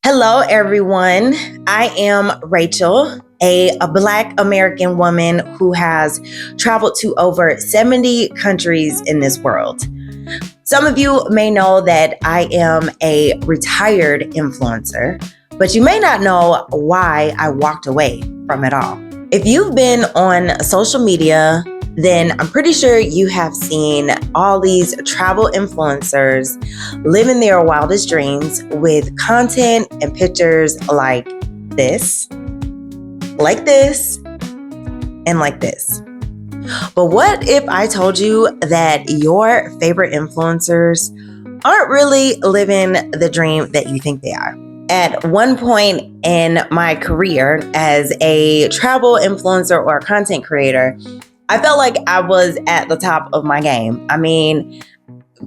Hello, everyone. I am Rachel, a Black American woman who has traveled to over 70 countries in this world. Some of you may know that I am a retired influencer, but you may not know why I walked away from it all. If you've been on social media, then I'm pretty sure you have seen all these travel influencers living their wildest dreams with content and pictures like this, and like this. But what if I told you that your favorite influencers aren't really living the dream that you think they are? At one point in my career as a travel influencer or content creator, I felt like I was at the top of my game. I mean,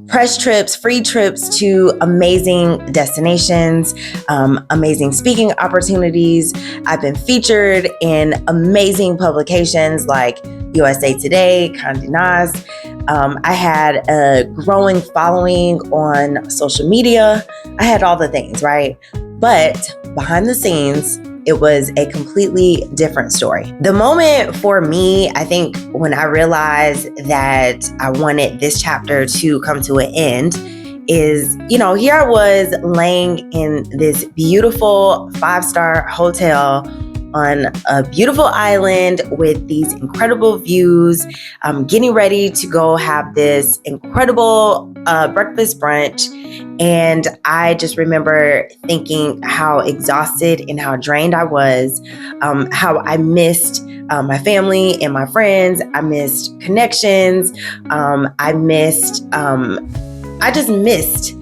press trips, free trips to amazing destinations, amazing speaking opportunities. I've been featured in amazing publications like USA Today, Condé Nast. I had a growing following on social media. I had all the things, right? But behind the scenes, it was a completely different story. The moment for me, I think, when I realized that I wanted this chapter to come to an end is, here I was laying in this beautiful 5-star hotel on a beautiful island with these incredible views, getting ready to go have this incredible breakfast brunch. And I just remember thinking how exhausted and how drained I was, how I missed my family and my friends. I missed connections. I just missed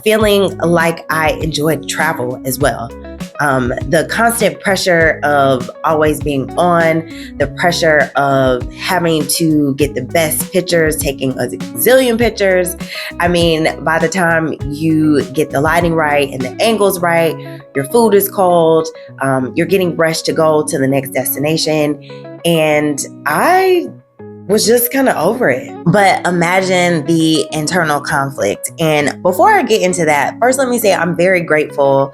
feeling like I enjoyed travel as well. The constant pressure of always being on, the pressure of having to get the best pictures, taking a zillion pictures. I mean, by the time you get the lighting right and the angles right, your food is cold, you're getting rushed to go to the next destination. And I was just kind of over it. But imagine the internal conflict. And before I get into that, first let me say I'm very grateful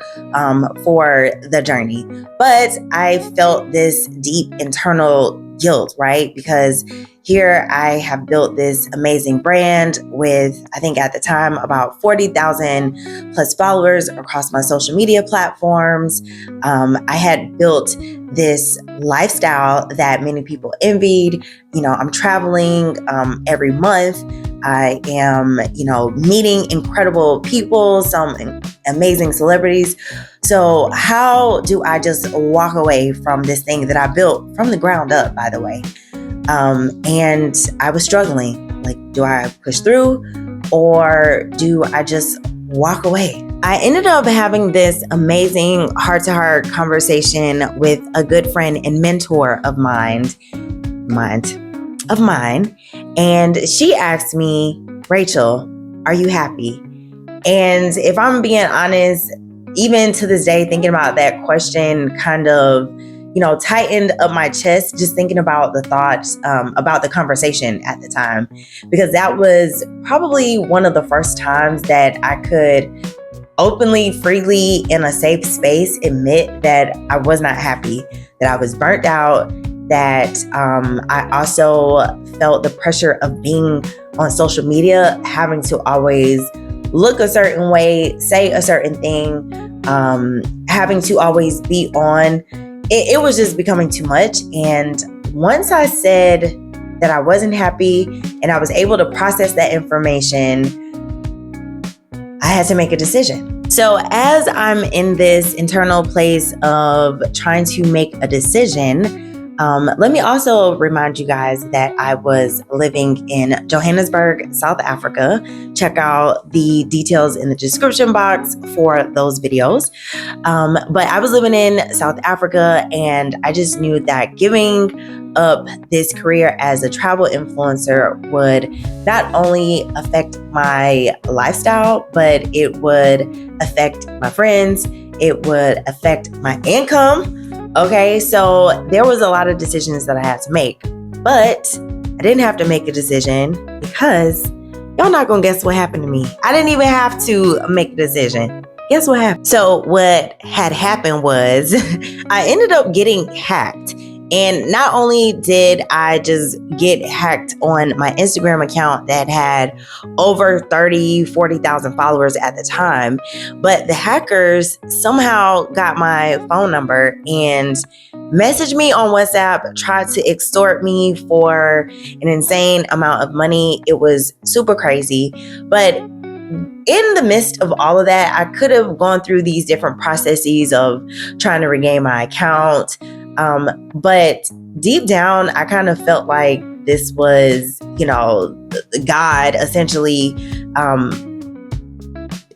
for the journey. But I felt this deep internal guilt, right? Because here I have built this amazing brand with, I think at the time, about 40,000 plus followers across my social media platforms. I had built this lifestyle that many people envied. I'm traveling every month. I am, meeting incredible people, some amazing celebrities. So how do I just walk away from this thing that I built from the ground up, by the way? And I was struggling. Like, do I push through or do I just walk away? I ended up having this amazing heart-to-heart conversation with a good friend and mentor of mine. And she asked me, Rachel, are you happy? And if I'm being honest, even to this day, thinking about that question kind of, tightened up my chest, just thinking about the thoughts about the conversation at the time, because that was probably one of the first times that I could openly, freely, in a safe space, admit that I was not happy, that I was burnt out, that I also felt the pressure of being on social media, having to always look a certain way, say a certain thing, having to always be on. It was just becoming too much. And once I said that I wasn't happy and I was able to process that information, I had to make a decision. So as I'm in this internal place of trying to make a decision, let me also remind you guys that I was living in Johannesburg, South Africa. Check out the details in the description box for those videos. But I was living in South Africa, and I just knew that giving up this career as a travel influencer would not only affect my lifestyle, but it would affect my friends. It would affect my income. Okay, so there was a lot of decisions that I had to make, but I didn't have to make a decision because y'all not gonna guess what happened to me. I didn't even have to make a decision. Guess what happened? So what had happened was I ended up getting hacked. And not only did I just get hacked on my Instagram account that had over 40,000 followers at the time, but the hackers somehow got my phone number and messaged me on WhatsApp, tried to extort me for an insane amount of money. It was super crazy. But in the midst of all of that, I could have gone through these different processes of trying to regain my account. But deep down, I kind of felt like this was, God essentially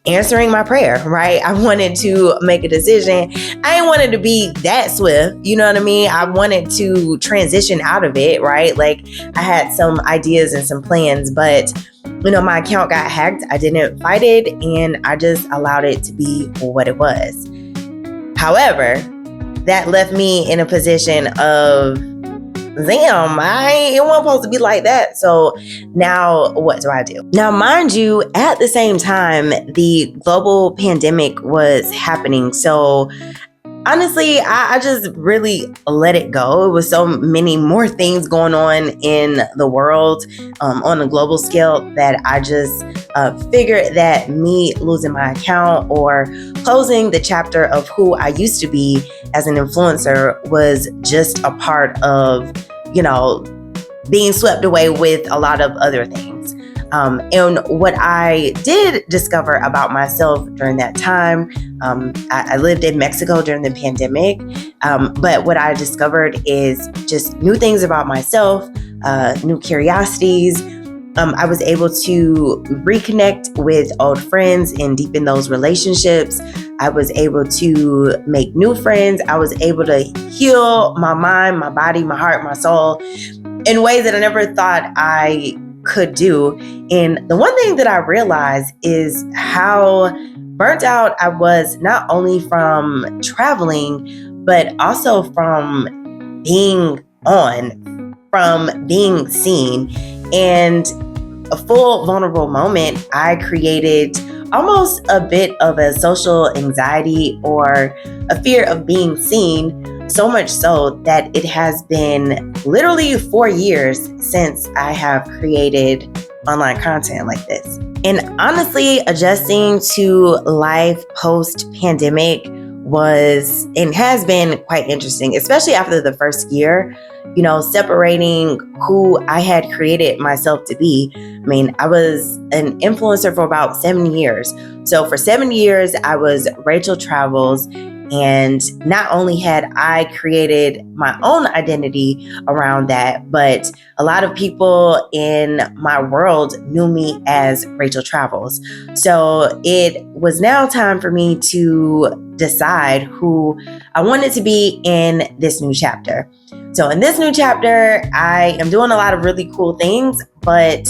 answering my prayer, right? I wanted to make a decision. I didn't want it to be that swift. You know what I mean? I wanted to transition out of it, right? Like I had some ideas and some plans, but my account got hacked. I didn't fight it and I just allowed it to be what it was. However, that left me in a position of, damn, it wasn't supposed to be like that. So now what do I do? Now, mind you, at the same time, the global pandemic was happening. So honestly, I just really let it go. It was so many more things going on in the world on a global scale that I just figured that me losing my account or closing the chapter of who I used to be as an influencer was just a part of, being swept away with a lot of other things. And what I did discover about myself during that time, I lived in Mexico during the pandemic, but what I discovered is just new things about myself, new curiosities. I was able to reconnect with old friends and deepen those relationships. I was able to make new friends. I was able to heal my mind, my body, my heart, my soul in ways that I never thought I could do. And the one thing that I realized is how burnt out I was, not only from traveling, but also from being on, from being seen. And a full vulnerable moment, I created almost a bit of a social anxiety or a fear of being seen, so much so that it has been literally 4 years since I have created online content like this. And honestly, adjusting to life post-pandemic was and has been quite interesting, especially after the first year, separating who I had created myself to be. I mean, I was an influencer for about 7 years. So for 7 years, I was Rachel Travels. And not only had I created my own identity around that, but a lot of people in my world knew me as Rachel Travels. So it was now time for me to decide who I wanted to be in this new chapter. So in this new chapter, I am doing a lot of really cool things, but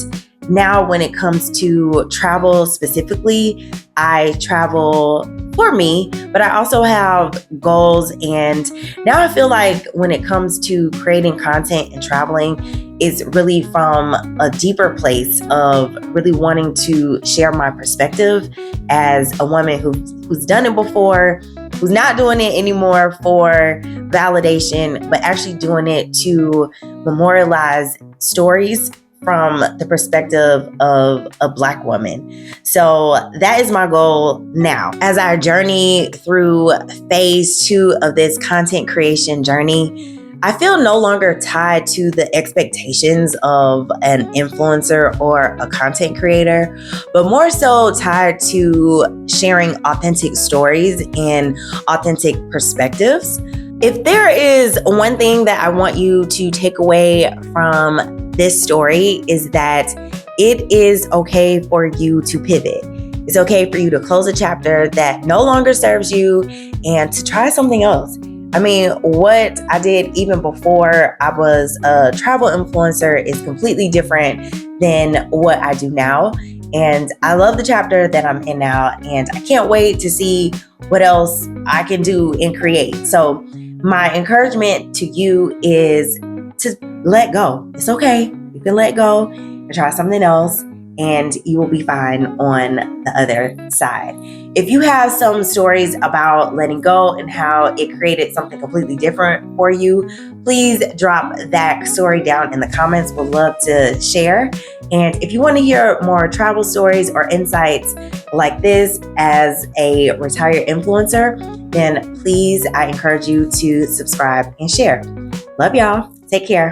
now when it comes to travel specifically, I travel for me, but I also have goals. And now I feel like when it comes to creating content and traveling, it's really from a deeper place of really wanting to share my perspective as a woman who's done it before, who's not doing it anymore for validation, but actually doing it to memorialize stories from the perspective of a Black woman. So that is my goal now. As I journey through phase 2 of this content creation journey, I feel no longer tied to the expectations of an influencer or a content creator, but more so tied to sharing authentic stories and authentic perspectives. If there is one thing that I want you to take away from this story, is that it is okay for you to pivot. It's okay for you to close a chapter that no longer serves you and to try something else. I mean, what I did even before I was a travel influencer is completely different than what I do now. And I love the chapter that I'm in now, and I can't wait to see what else I can do and create. So my encouragement to you is to let go. It's okay. You can let go and try something else. and you will be fine on the other side. If you have some stories about letting go and how it created something completely different for you, please drop that story down in the comments. We'd love to share. And if you want to hear more travel stories or insights like this as a retired influencer, then please, I encourage you to subscribe and share. Love y'all. Take care.